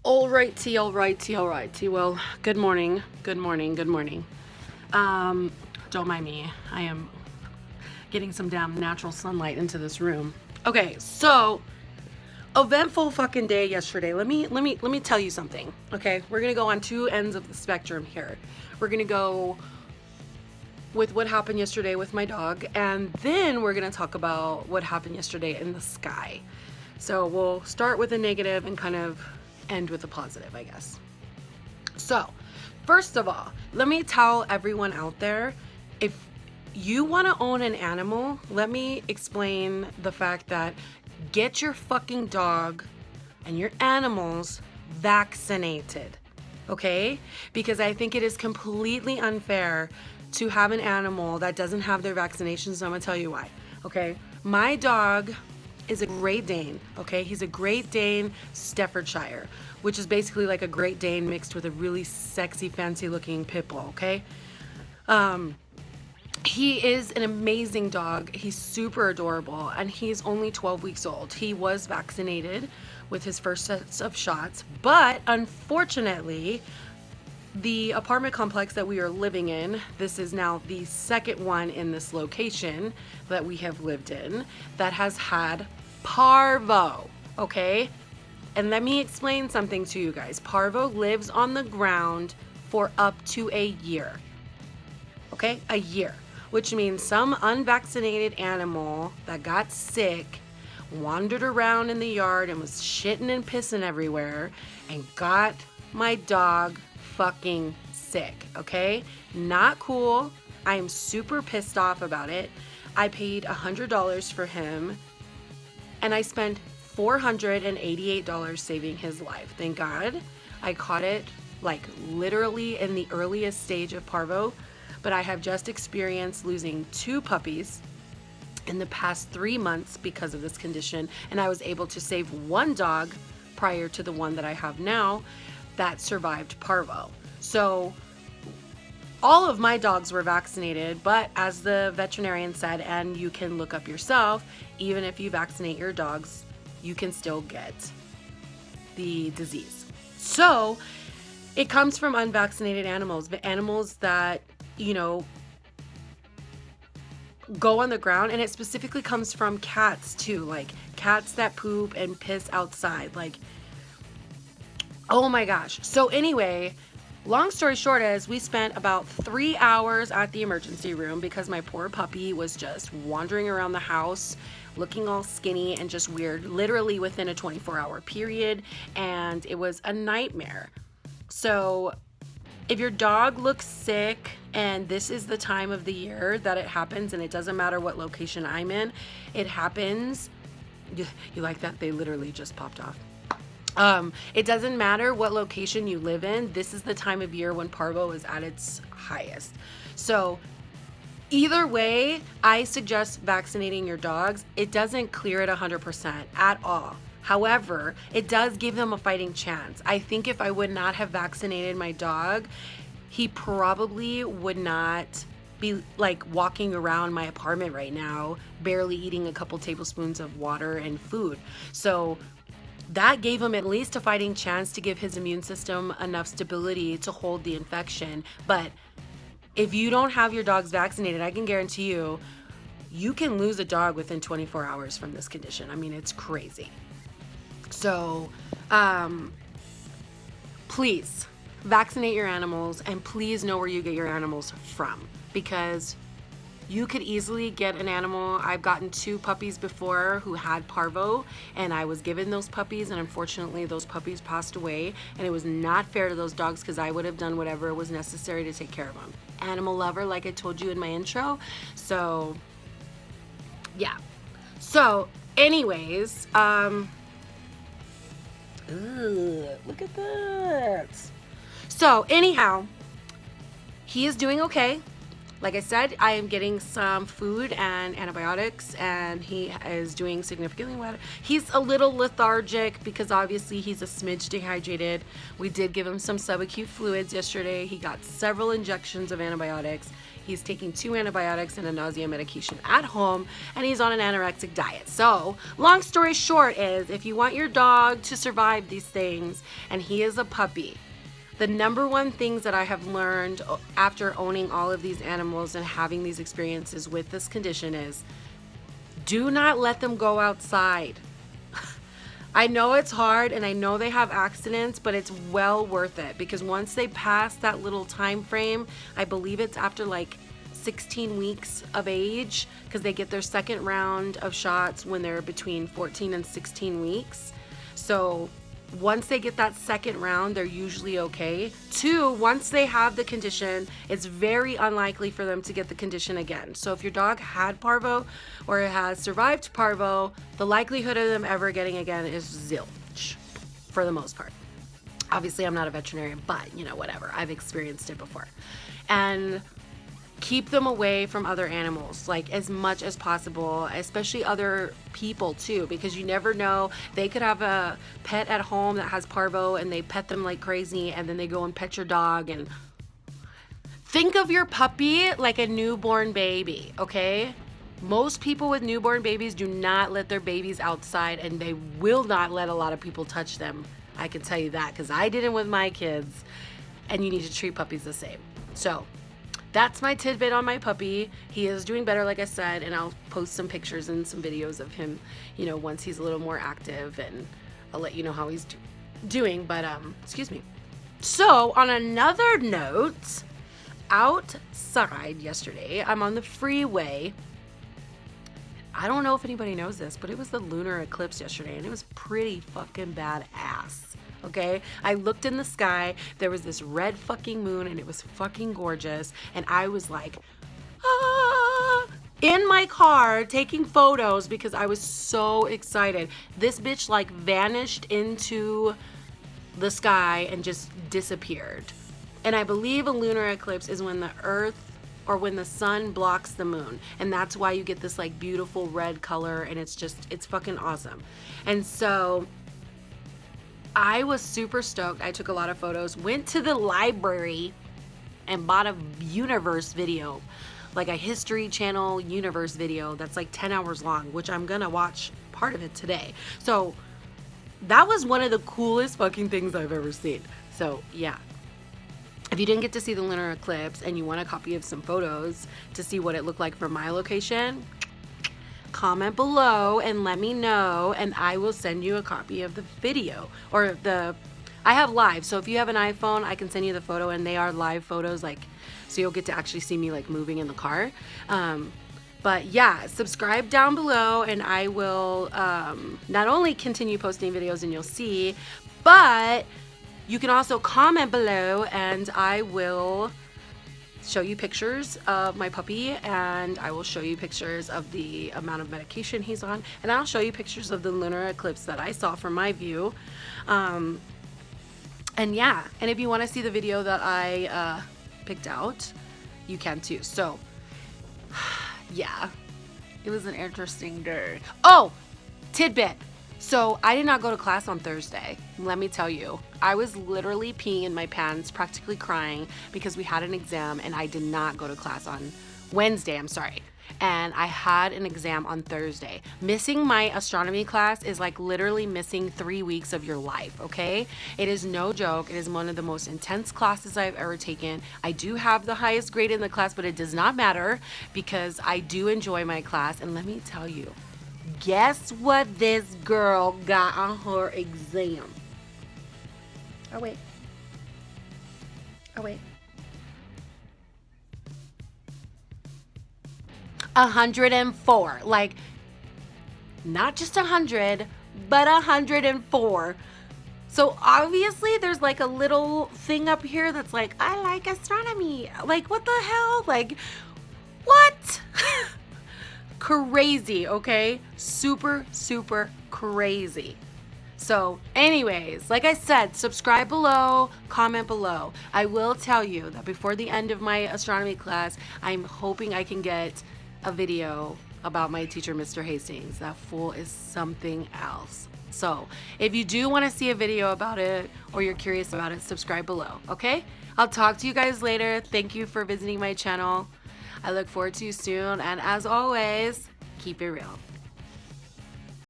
Alrighty. Well, good morning. Don't mind me. I am getting some damn natural sunlight into this room. Okay, so eventful fucking day yesterday. Let me tell you something. Okay, we're gonna go on two ends of the spectrum here. We're gonna go with what happened yesterday with my dog, and then we're gonna talk about what happened yesterday in the sky. So we'll start with a negative and kind of end with a positive, I guess. So, first of all, let me tell everyone out there, if you want to own an animal, let me explain the fact that get your fucking dog and your animals vaccinated, okay? Because I think it is completely unfair to have an animal that doesn't have their vaccinations. I'm gonna tell you why, okay? My dog is a Great Dane, okay? He's a Great Dane Staffordshire, which is basically like a Great Dane mixed with a really sexy, fancy-looking pit bull, okay? He is an amazing dog. He's super adorable, and he's only 12 weeks old. He was vaccinated with his first sets of shots, but unfortunately, the apartment complex that we are living in, this is now the second one in this location that we have lived in, that has had parvo, okay? And let me explain something to you guys. Parvo lives on the ground for up to a year, okay? A year, which means some unvaccinated animal that got sick wandered around in the yard and was shitting and pissing everywhere and got my dog fucking sick, okay? Not cool. I am super pissed off about it. I paid $100 for him, and I spent $488 saving his life. Thank God. I caught it like literally in the earliest stage of parvo, but I have just experienced losing 2 puppies in the past 3 months because of this condition, and I was able to save 1 dog prior to the one that I have now that survived parvo. So all of my dogs were vaccinated, but as the veterinarian said, and you can look up yourself, even if you vaccinate your dogs, you can still get the disease. So it comes from unvaccinated animals, but animals that, you know, go on the ground, and it specifically comes from cats too, like cats that poop and piss outside, like, oh my gosh. So anyway, long story short is we spent about 3 hours at the emergency room because my poor puppy was just wandering around the house looking all skinny and just weird, literally within a 24-hour period, and it was a nightmare. So if your dog looks sick, and this is the time of the year that it happens, and it doesn't matter what location I'm in, it happens. You like that? They literally just popped off. It doesn't matter what location you live in. This is the time of year when parvo is at its highest. So either way, I suggest vaccinating your dogs. It doesn't clear it 100% at all. However, it does give them a fighting chance. I think if I would not have vaccinated my dog, he probably would not be like walking around my apartment right now, barely eating a couple tablespoons of water and food. So that gave him at least a fighting chance to give his immune system enough stability to hold the infection. But if you don't have your dogs vaccinated, I can guarantee you, you can lose a dog within 24 hours from this condition. I mean, it's crazy. So, please vaccinate your animals, and please know where you get your animals from, because you could easily get an animal. I've gotten 2 puppies before who had parvo, and I was given those puppies, and unfortunately those puppies passed away, and it was not fair to those dogs because I would have done whatever was necessary to take care of them. Animal lover, like I told you in my intro. So yeah. So anyways, look at that. So anyhow, he is doing okay. Like I said, I am getting some food and antibiotics, and he is doing significantly better. He's a little lethargic because obviously he's a smidge dehydrated. We did give him some subacute fluids yesterday. He got several injections of antibiotics. He's taking 2 antibiotics and a nausea medication at home, and he's on an anorexic diet. So, long story short is, if you want your dog to survive these things, and he is a puppy, the number one things that I have learned after owning all of these animals and having these experiences with this condition is, do not let them go outside. I know it's hard and I know they have accidents, but it's well worth it, because once they pass that little time frame, I believe it's after like 16 weeks of age, because they get their second round of shots when they're between 14 and 16 weeks. So once they get that second round, they're usually okay. 2, once they have the condition, it's very unlikely for them to get the condition again. So if your dog had parvo or has survived parvo, the likelihood of them ever getting again is zilch for the most part. Obviously, I'm not a veterinarian, but you know, whatever. I've experienced it before. And keep them away from other animals, like as much as possible, especially other people too, because you never know. They could have a pet at home that has parvo and they pet them like crazy, and then they go and pet your dog. And think of your puppy like a newborn baby, okay? Most people with newborn babies do not let their babies outside, and they will not let a lot of people touch them. I can tell you that, because I didn't with my kids, and you need to treat puppies the same. So that's my tidbit on my puppy. He is doing better, like I said, and I'll post some pictures and some videos of him, you know, once he's a little more active, and I'll let you know how he's doing. But, excuse me. So, on another note, outside yesterday, I'm on the freeway. I don't know if anybody knows this, but it was the lunar eclipse yesterday, and it was pretty fucking badass. Okay, I looked in the sky, there was this red fucking moon, and it was fucking gorgeous, and I was like, ah, in my car taking photos because I was so excited. This bitch like vanished into the sky and just disappeared. And I believe a lunar eclipse is when the earth, or when the sun blocks the moon, and that's why you get this like beautiful red color, and it's fucking awesome. And so I was super stoked. I took a lot of photos, went to the library and bought a universe video, like a History Channel universe video that's like 10 hours long, which I'm gonna watch part of it today. So that was one of the coolest fucking things I've ever seen. So yeah, if you didn't get to see the lunar eclipse and you want a copy of some photos to see what it looked like from my location, comment below and let me know, and I will send you a copy of the video. Or I have live, so if you have an iPhone, I can send you the photo, and they are live photos, like, so you'll get to actually see me like moving in the car. But yeah, subscribe down below, and I will not only continue posting videos and you'll see, but you can also comment below, and I will show you pictures of my puppy, and I will show you pictures of the amount of medication he's on, and I'll show you pictures of the lunar eclipse that I saw from my view. And yeah, and if you want to see the video that I picked out, you can too. So yeah, it was an interesting day. Oh, tidbit. So I did not go to class on Thursday. Let me tell you, I was literally peeing in my pants, practically crying, because we had an exam, and I did not go to class on Wednesday, I'm sorry. And I had an exam on Thursday. Missing my astronomy class is like literally missing 3 weeks of your life, okay? It is no joke. It is one of the most intense classes I've ever taken. I do have the highest grade in the class, but it does not matter because I do enjoy my class. And let me tell you, guess what this girl got on her exam? Oh, wait. 104. Like, not just 100, but 104. So obviously there's like a little thing up here that's like, I like astronomy. Like, what the hell? Like, what? Crazy, okay? Super, super crazy. So anyways, like I said, subscribe below, comment below. I will tell you that before the end of my astronomy class, I'm hoping I can get a video about my teacher, Mr. Hastings. That fool is something else. So if you do want to see a video about it, or you're curious about it, subscribe below, okay? I'll talk to you guys later. Thank you for visiting my channel. I look forward to you soon. And as always, keep it real.